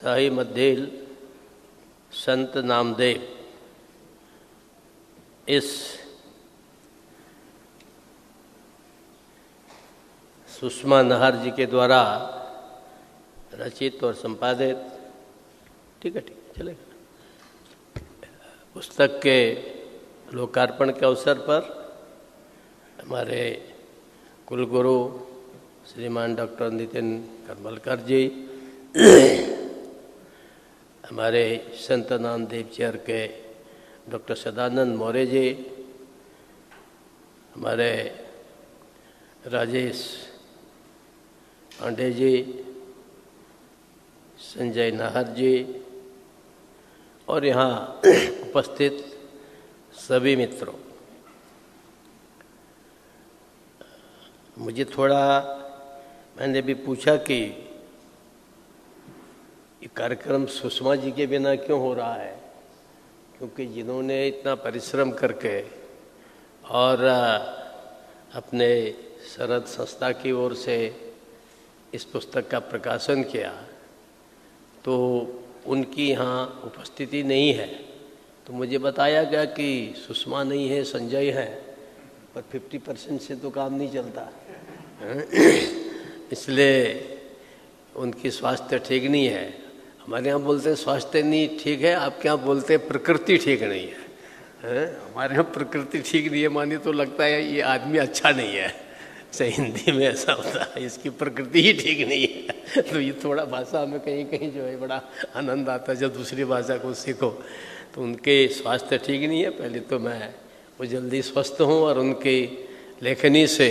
साई मध्येल संत नामदेव इस सुषमा नाहर जी के द्वारा रचित और संपादित ठीक है चलेगा पुस्तक के लोकार्पण के अवसर पर हमारे कुलगुरु श्रीमान डॉक्टर नितिन करमलकर जी, हमारे संत नामदेव चेयर के डॉक्टर सदानंद मौर्य जी, हमारे राजेश पांडे जी, संजय नाहर जी और यहाँ उपस्थित सभी मित्रों, मुझे थोड़ा मैंने भी पूछा कि ये कार्यक्रम सुषमा जी के बिना क्यों हो रहा है, क्योंकि जिन्होंने इतना परिश्रम करके और अपने शरद संस्था की ओर से इस पुस्तक का प्रकाशन किया तो उनकी यहाँ उपस्थिति नहीं है। तो मुझे बताया गया कि सुषमा नहीं है, संजय है, पर 50% से तो काम नहीं चलता इसलिए उनकी स्वास्थ्य ठीक नहीं है। हमारे यहाँ बोलते हैं स्वास्थ्य नहीं ठीक है, आपके यहाँ बोलते हैं प्रकृति ठीक नहीं है, हमारे यहाँ प्रकृति ठीक नहीं है मानी तो लगता है ये आदमी अच्छा नहीं है। सही हिंदी में ऐसा होता है, इसकी प्रकृति ही ठीक नहीं है तो ये थोड़ा भाषा में कहीं कहीं जो है बड़ा आनंद आता है जब दूसरी भाषा को सीखो। तो उनके स्वास्थ्य ठीक नहीं है। पहले तो मैं वो जल्दी स्वस्थ हूँ और उनकी लेखनी से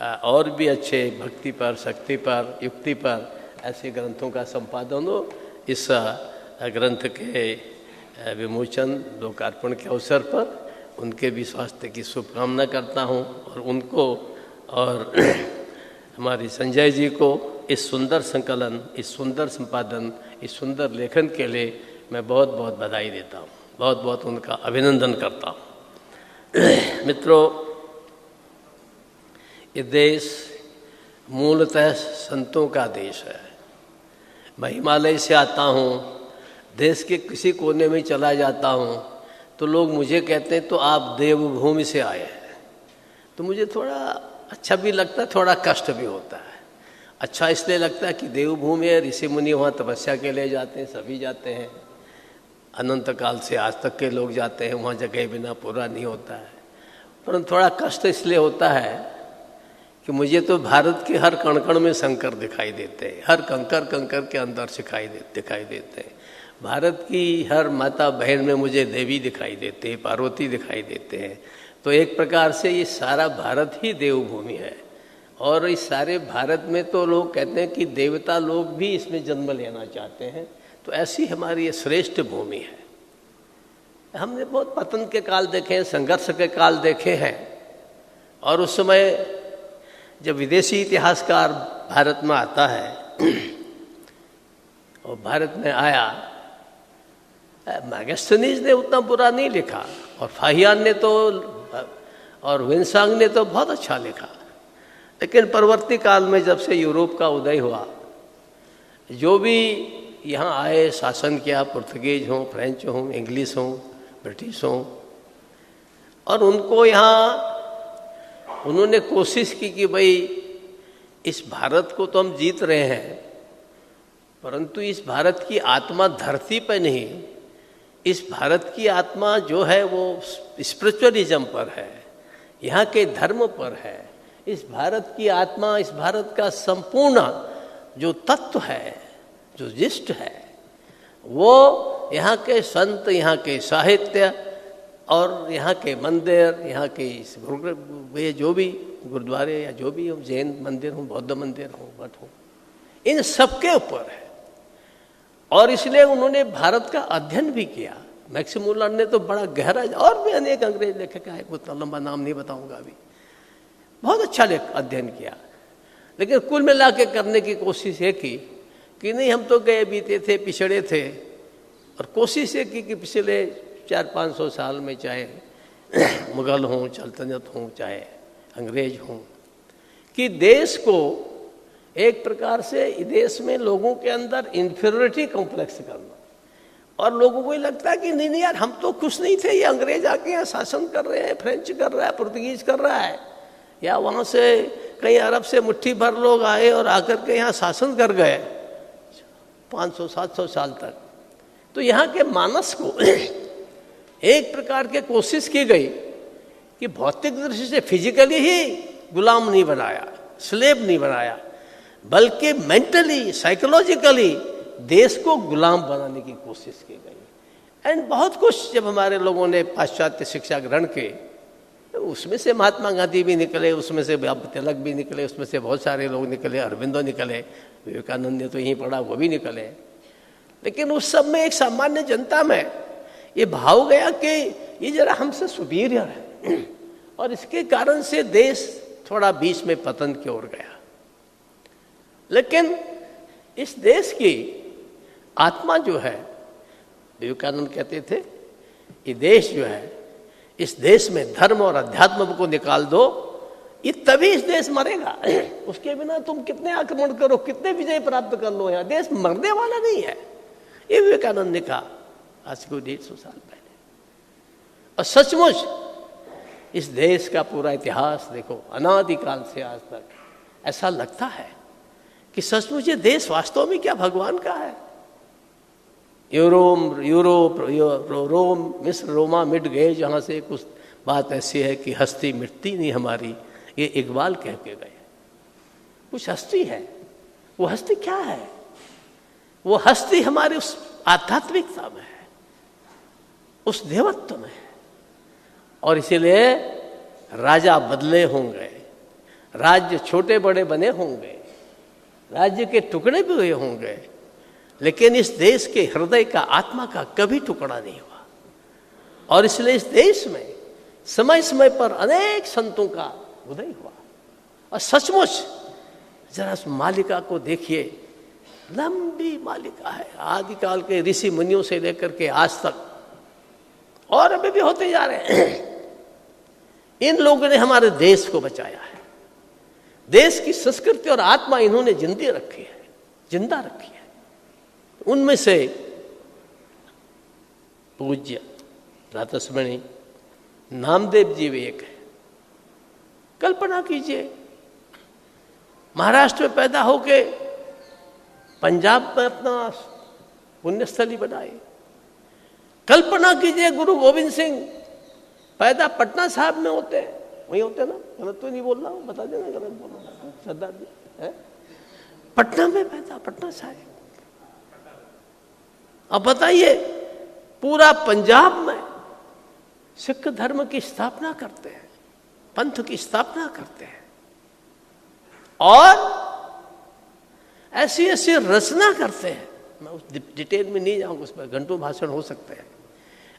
और भी अच्छे भक्ति पर, शक्ति पर, युक्ति पर ऐसे ग्रंथों का संपादन हो। इस ग्रंथ के विमोचन लोकार्पण के अवसर पर उनके भी स्वास्थ्य की शुभकामना करता हूँ और उनको और हमारे संजय जी को इस सुंदर संकलन, इस सुंदर संपादन, इस सुंदर लेखन के लिए मैं बहुत बहुत बधाई देता हूँ, बहुत बहुत उनका अभिनंदन करता हूँ। मित्रों, ये देश मूलतः संतों का देश है। मैं हिमालय से आता हूँ, देश के किसी कोने में चला जाता हूँ तो लोग मुझे कहते हैं तो आप देवभूमि से आए हैं। तो मुझे थोड़ा अच्छा भी लगता है, थोड़ा कष्ट भी होता है। अच्छा इसलिए लगता है कि देवभूमि है, ऋषि मुनि वहाँ तपस्या के लिए जाते हैं, सभी जाते हैं, अनंत काल से आज तक के लोग जाते हैं, वहाँ जगह बिना पूरा नहीं होता है। परंतु थोड़ा कष्ट इसलिए होता है कि मुझे तो भारत के हर कण कण में शंकर दिखाई देते हैं, हर कंकर कंकर के अंदर दिखाई देते हैं। भारत की हर माता बहन में मुझे देवी दिखाई देते हैं, पार्वती दिखाई देते हैं। तो एक प्रकार से ये सारा भारत ही देवभूमि है। और इस सारे भारत में तो लोग कहते हैं कि देवता लोग भी इसमें जन्म लेना चाहते हैं। तो ऐसी हमारी ये श्रेष्ठ भूमि है। हमने बहुत पतन के काल देखे हैं, संघर्ष के काल देखे हैं। और उस समय जब विदेशी इतिहासकार भारत में आता है और भारत में आया, मैगस्थनीज ने उतना बुरा नहीं लिखा और फाहियान ने तो और विंसांग ने तो बहुत अच्छा लिखा। लेकिन परवर्ती काल में जब से यूरोप का उदय हुआ, जो भी यहाँ आए, शासन किया, पुर्तगीज हों, फ्रेंच हों, इंग्लिश हों, ब्रिटिश हों, और उनको यहाँ उन्होंने कोशिश की कि भाई इस भारत को तो हम जीत रहे हैं, परंतु इस भारत की आत्मा धरती पर नहीं, इस भारत की आत्मा जो है वो स्पिरिचुअलिज्म पर है, यहाँ के धर्म पर है। इस भारत की आत्मा, इस भारत का संपूर्ण जो तत्व है, जो जिष्ट है, वो यहाँ के संत, यहाँ के साहित्य और यहाँ के मंदिर, यहाँ के ये जो भी गुरुद्वारे या जो भी हो, जैन मंदिर हो, बौद्ध मंदिर हो, मठ हो, इन सबके ऊपर है। और इसलिए उन्होंने भारत का अध्ययन भी किया। मैक्सिमुलर ने तो बड़ा गहरा, और भी अनेक अंग्रेज लेखक है, उतना लंबा नाम नहीं बताऊंगा अभी, बहुत अच्छा अध्ययन किया। लेकिन कुल मिला के करने की कोशिश ये की कि नहीं, हम तो गए बीते थे, पिछड़े थे, और कोशिश ये की कि पिछले 400-500 साल में चाहे मुगल हों, सल्तनत हों, चाहे अंग्रेज हों, कि देश को एक प्रकार से देश में लोगों के अंदर इंफीरियरिटी कॉम्प्लेक्स करना, और लोगों को ये लगता है कि नहीं नहीं यार, हम तो खुश नहीं थे, ये अंग्रेज आके यहाँ शासन कर रहे हैं, फ्रेंच कर रहा है, पुर्तगीज कर रहा है, या वहाँ से कहीं अरब से मुट्ठी भर लोग आए और आकर के यहाँ शासन कर गए 500-700 साल तक। तो यहाँ के मानस को एक प्रकार के कोशिश की गई कि भौतिक दृष्टि से फिजिकली ही गुलाम नहीं बनाया, स्लेव नहीं बनाया, बल्कि मेंटली साइकोलॉजिकली देश को गुलाम बनाने की कोशिश की गई। एंड बहुत कुछ जब हमारे लोगों ने पाश्चात्य शिक्षा ग्रहण की, तो उसमें से महात्मा गांधी भी निकले, उसमें से तिलक भी निकले, उसमें से बहुत सारे लोग निकले, अरविंदो निकले, विवेकानंद ने तो यहीं पढ़ा, वो भी निकले। लेकिन उस सब में एक सामान्य जनता में ये भाव गया कि ये जरा हमसे सुपीरियर है, और इसके कारण से देश थोड़ा बीच में पतन की ओर गया। लेकिन इस देश की आत्मा जो है, विवेकानंद कहते थे, ये देश जो है, इस देश में धर्म और अध्यात्म को निकाल दो, ये तभी इस देश मरेगा। उसके बिना तुम कितने आक्रमण करो, कितने विजय प्राप्त कर लो, यहाँ देश मरने वाला नहीं है। ये विवेकानंद ने कहा आज को 150 साल पहले। और सचमुच इस देश का पूरा इतिहास देखो, अनादिकाल से आज तक ऐसा लगता है कि सचमुच ये देश वास्तव में क्या भगवान का है। यूरोप, रोम, मिस्र, रोमा मिट गए, जहाँ से कुछ बात ऐसी है कि हस्ती मिटती नहीं हमारी, ये इकबाल कह के गए। कुछ हस्ती है, वो हस्ती क्या है? वो हस्ती हमारी उस आध्यात्मिकता में है, उस देवत्व में है। और इसीलिए राजा बदले होंगे, राज्य छोटे बड़े बने होंगे, राज्य के टुकड़े भी हुए होंगे, लेकिन इस देश के हृदय का, आत्मा का कभी टुकड़ा नहीं हुआ। और इसलिए इस देश में समय समय पर अनेक संतों का उदय हुआ। और सचमुच जरा उस मालिका को देखिए, लंबी मालिका है, आदिकाल के ऋषि मुनियों से लेकर के आज तक, और अभी भी होते जा रहे हैं। इन लोगों ने हमारे देश को बचाया है, देश की संस्कृति और आत्मा इन्होंने जिंदा रखी है, जिंदा रखी है। उनमें से पूज्य प्रातस्मरणीय नामदेव जी भी एक है। कल्पना कीजिए, महाराष्ट्र में पैदा होके पंजाब में अपना पुण्यस्थली बनाए। कल्पना कीजिए, गुरु गोविंद सिंह पैदा पटना साहब में होते, वही होते ना, गलत तो नहीं बोल रहा हूँ, बता देना गलत बोल रहा हूँ, सरदार जी है पटना में पैदा, पटना साहब। अब बताइए, पूरा पंजाब में सिख धर्म की स्थापना करते हैं, पंथ की स्थापना करते हैं, और ऐसी ऐसी रचना करते हैं। मैं उस डिटेल में नहीं जाऊंगा, उस पर घंटों भाषण हो सकते हैं।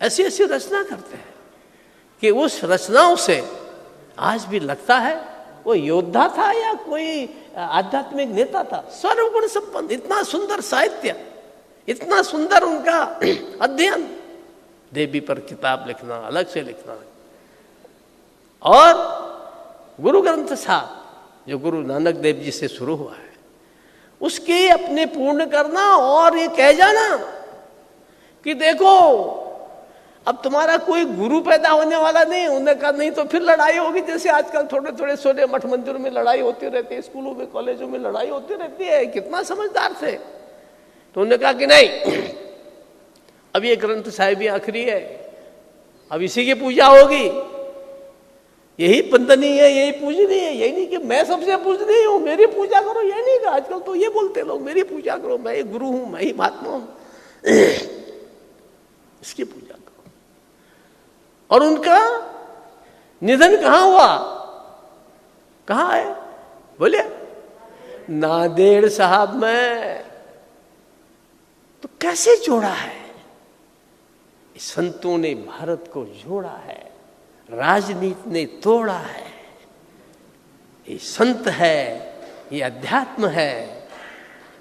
ऐसी ऐसी रचना करते हैं कि उस रचनाओं से आज भी लगता है वो योद्धा था या कोई आध्यात्मिक नेता था। सर्वगुण संपन्न, इतना सुंदर साहित्य, इतना सुंदर उनका अध्ययन, देवी पर किताब लिखना, अलग से लिखना। और गुरु ग्रंथ साहब जो गुरु नानक देव जी से शुरू हुआ है, उसके अपने पूर्ण करना और ये कह जाना कि देखो अब तुम्हारा कोई गुरु पैदा होने वाला नहीं। उन्होंने कहा नहीं तो फिर लड़ाई होगी, जैसे आजकल थोड़े थोड़े सोने मठ मंदिरों में लड़ाई होती रहती है, स्कूलों में कॉलेजों में लड़ाई होती रहती है। कितना समझदार थे। तो उन्होंने कहा कि नहीं, अब ये ग्रंथ साहिब ही आखिरी है, अब इसी की पूजा होगी, यही बंदनी है, यही पूजनी है। यही नहीं कि मैं सबसे पूजनी हूँ, मेरी पूजा करो, यही नहीं कहा। आजकल तो ये बोलते लोग, मेरी पूजा करो, मैं ही गुरु हूं, मैं ही महात्मा हूं, इसकी पूजा करो। और उनका निधन कहाँ हुआ, कहाँ है बोले? नांदेड़ साहब में। तो कैसे जोड़ा है? संतों ने भारत को जोड़ा है, राजनीति ने तोड़ा है। ये संत है, ये अध्यात्म है,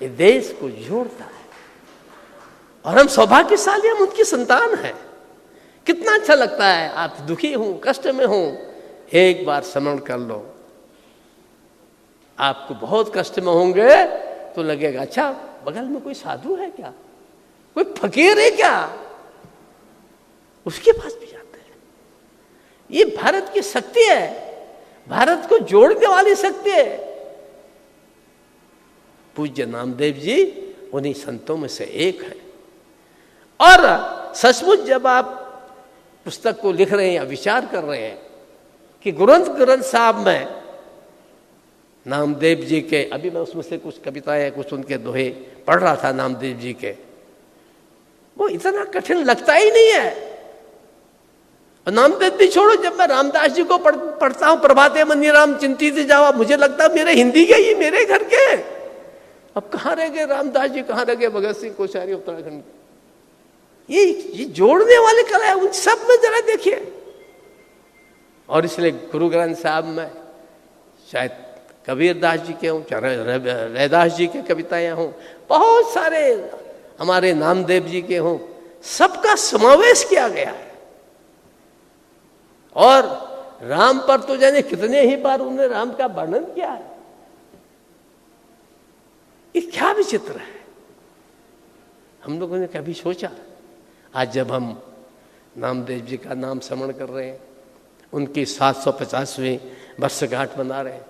ये देश को जोड़ता है। और हम सौभाग्यशाली, हम उनकी संतान हैं। कितना अच्छा लगता है। आप दुखी हो, कष्ट में हो, एक बार स्मरण कर लो, आपको बहुत कष्ट में होंगे तो लगेगा अच्छा बगल में कोई साधु है क्या, कोई फकीर है क्या, उसके पास भी जाते हैं। ये भारत की शक्ति है, भारत को जोड़ने वाली शक्ति है। पूज्य नामदेव जी उन्हीं संतों में से एक है। और सचमुच जब आप पुस्तक को लिख रहे हैं या विचार कर रहे हैं कि ग्रंथ साहब में नामदेव जी के, अभी मैं उसमें से कुछ कविताएं कुछ उनके दोहे पढ़ रहा था नामदेव जी के, वो इतना कठिन लगता ही नहीं है। और नामदेव भी छोड़ो, जब मैं रामदास जी को पढ़ता हूं, प्रभाते मनी राम चिंतित जावा, मुझे लगता है मेरे हिंदी के ही मेरे घर के। अब कहाँ रह गए रामदास जी, कहाँ रह गए भगत सिंह कोश्यारी उत्तराखंड के। ये जोड़ने वाली कला है, उन सब में जरा देखिए। और इसलिए गुरु ग्रंथ साहब में शायद कबीर दास जी के हों, चाहे रैदास जी के कविताएं हों, बहुत सारे हमारे नामदेव जी के हों, सबका समावेश किया गया है। और राम पर तो जाने कितने ही बार उन्होंने राम का वर्णन किया है। ये क्या विचित्र है, हम लोगों ने कभी सोचा? आज जब हम नामदेव जी का नाम स्मरण कर रहे हैं, उनकी 750वीं वर्षगांठ मना रहे हैं,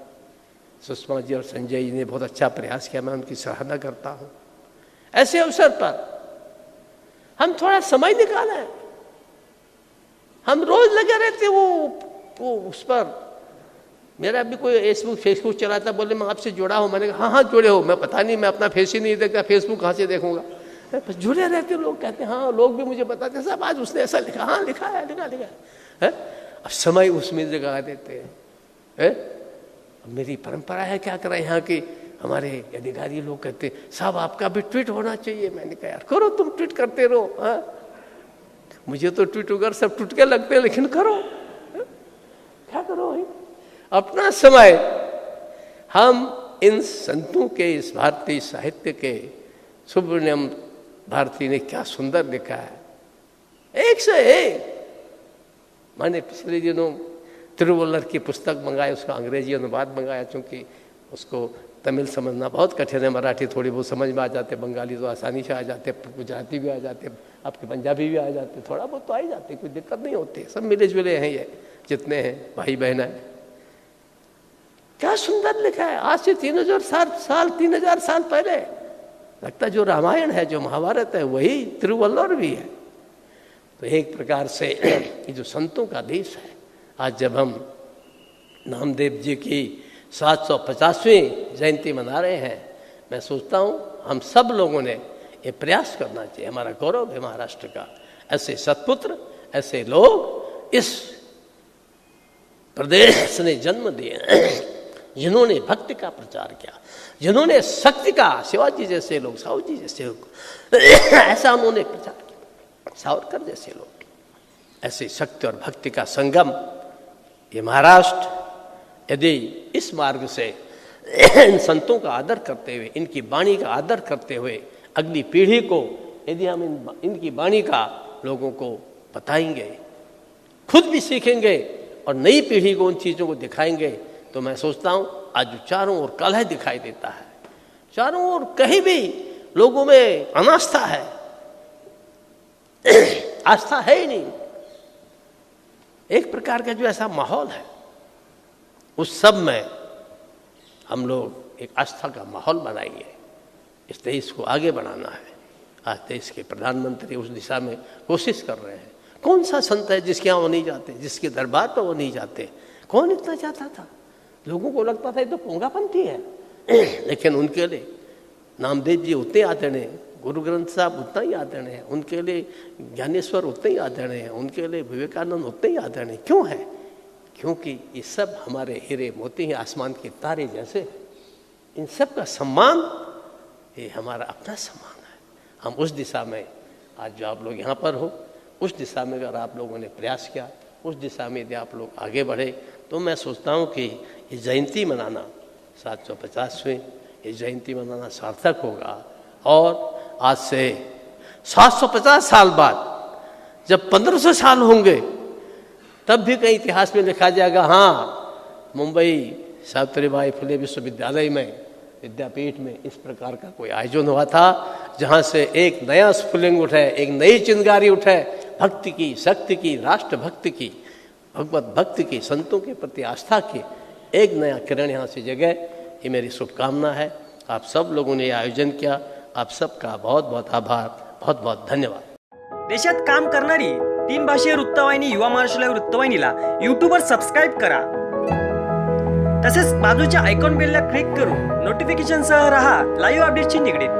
सुषमा जी और संजय जी ने बहुत अच्छा प्रयास किया, मैं उनकी सराहना करता हूं। ऐसे अवसर पर हम थोड़ा समय निकालें। हम रोज लगे रहते वो उस पर। मेरा भी कोई फेसबुक चलाता, बोले मैं आपसे जुड़ा हूं। मैंने कहा हाँ जुड़े हो। मैं पता नहीं, मैं अपना फेस ही नहीं देखता, फेसबुक कहाँ से देखूंगा। बस जुड़े रहते लोग, कहते हैं हाँ, लोग भी मुझे बताते साहब आज उसने ऐसा लिखा, हाँ लिखा है, लिखा है। अब समय उसमें जगा देते हैं। मेरी परंपरा है, क्या करें, यहाँ की हमारे अधिकारी लोग कहते साहब आपका भी ट्वीट होना चाहिए। मैंने कहा यार करो, तुम ट्वीट करते रहो। मुझे तो ट्वीट वगैरह सब टूट के लगते हैं, लेकिन करो, क्या करो भाई। अपना समय हम इन संतों के, इस भारतीय साहित्य के, सुब्रमण्यम भारती ने क्या सुंदर लिखा है, एक से एक। मैंने पिछले दिनों तिरुवल्लर की पुस्तक मंगाई, उसका अंग्रेजी अनुवाद मंगाया, चूंकि उसको तमिल समझना बहुत कठिन है, मराठी थोड़ी बहुत समझ में आ जाते, बंगाली तो आसानी से आ जाते, गुजराती भी आ जाते, आपके पंजाबी भी आ जाते, थोड़ा बहुत तो आ ही जाते, कोई दिक्कत नहीं होती, सब मिले जुले हैं ये जितने हैं भाई बहन है। क्या सुंदर लिखा है। आज से 3000 साल पहले लगता है जो रामायण है, जो महाभारत है, वही तिरुवल्लुवर भी है। तो एक प्रकार से ये जो संतों का देश है, आज जब हम नामदेव जी की 750वीं जयंती मना रहे हैं, मैं सोचता हूँ हम सब लोगों ने ये प्रयास करना चाहिए। हमारा गौरव है महाराष्ट्र का, ऐसे सत्पुत्र, ऐसे लोग इस प्रदेश ने जन्म दिए, जिन्होंने भक्ति का प्रचार किया, जिन्होंने शक्ति का, शिवाजी जैसे लोग, साहू जी जैसे लोग, ऐसा उन्होंने प्रचार किया, सावरकर जैसे लोग, ऐसे शक्ति और भक्ति का संगम ये महाराष्ट्र यदि इस मार्ग से इन संतों का आदर करते हुए, इनकी वाणी का आदर करते हुए अगली पीढ़ी को यदि हम इनकी वाणी का लोगों को बताएंगे, खुद भी सीखेंगे और नई पीढ़ी को उन चीज़ों को दिखाएंगे, तो मैं सोचता हूँ आज जो चारों ओर कलह दिखाई देता है, चारों ओर कहीं भी लोगों में अनास्था है, आस्था है ही नहीं, एक प्रकार का जो ऐसा माहौल है, उस सब में हम लोग एक आस्था का माहौल बनाएंगे। इस देश को आगे बढ़ाना है। आज देश के प्रधानमंत्री उस दिशा में कोशिश कर रहे हैं। कौन सा संत है जिसके यहाँ वो नहीं जाते, जिसके दरबार पर वो नहीं जाते? कौन इतना चाहता था? लोगों को लगता था ये तो पोंगापंथी है, लेकिन उनके लिए नामदेव जी उतने आदरणीय, गुरु ग्रंथ साहब उतना ही आदरणीय है, उनके लिए ज्ञानेश्वर उतने ही आदरणीय है, उनके लिए विवेकानंद उतने ही आदरणीय। क्यों है? क्योंकि ये सब हमारे हीरे मोती हैं, आसमान के तारे जैसे। इन सब का सम्मान ये हमारा अपना सम्मान है। हम उस दिशा में, आज जो आप लोग यहाँ पर हो, उस दिशा में अगर आप लोगों ने प्रयास किया, उस दिशा में यदि आप लोग आगे बढ़े, तो मैं सोचता हूँ कि ये जयंती मनाना 750वीं ये जयंती मनाना सार्थक होगा। और आज से 750 साल बाद जब 1500 साल होंगे, तब भी कहीं इतिहास में लिखा जाएगा, हाँ मुंबई सावित्रीबाई फुले विश्वविद्यालय में, विद्यापीठ में इस प्रकार का कोई आयोजन हुआ था, जहाँ से एक नया स्फुलिंग उठे, एक नई चिंगारी उठे, भक्ति की, शक्ति की, राष्ट्रभक्ति की, भगवत भक्ति की, संतों के प्रति आस्था की एक नया किरण यहाँ से जगे। ये मेरी शुभकामना है। आप सब लोगों ने ये आयोजन किया, आप सबका बहुत बहुत आभार, बहुत बहुत धन्यवाद। देशात काम करणारी 3 भाषीय वृत्तवाहिनी युवा महाराष्ट्र लाईव्ह वृत्तवाहिनीला यूट्यूबवर सबस्क्राईब करा, तसेच बाजूच्या आयकॉन बेलला क्लिक करून नोटिफिकेशनसह रहा लाईव्ह अपडेटशी निगडीत।